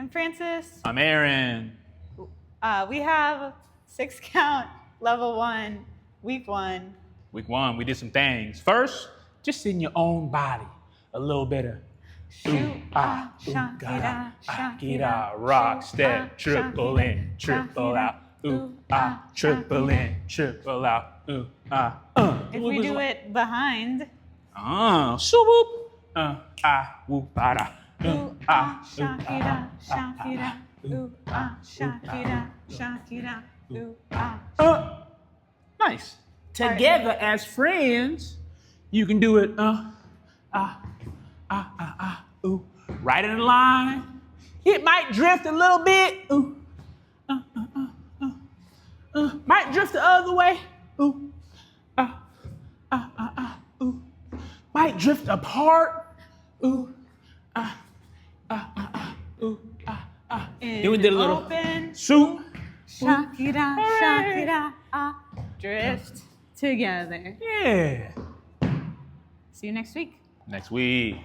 I'm Francis. I'm Aaron. We have 6-count, level 1, week 1. Week 1, we did some things. First, just in your own body. A little bit of Shakira, Shakira, rock step, triple in, triple out. Triple in, triple out. If we do it behind. Swoop. Whoop, bada. Shakira, Shakira. Shakira, Shakira. Nice. Together as friends, you can do it. Right in line. It might drift a little bit. Might drift the other way. Might drift apart. Then we did a little open soup. Shakira, Shakira, drift together. Yeah. See you next week. Next week.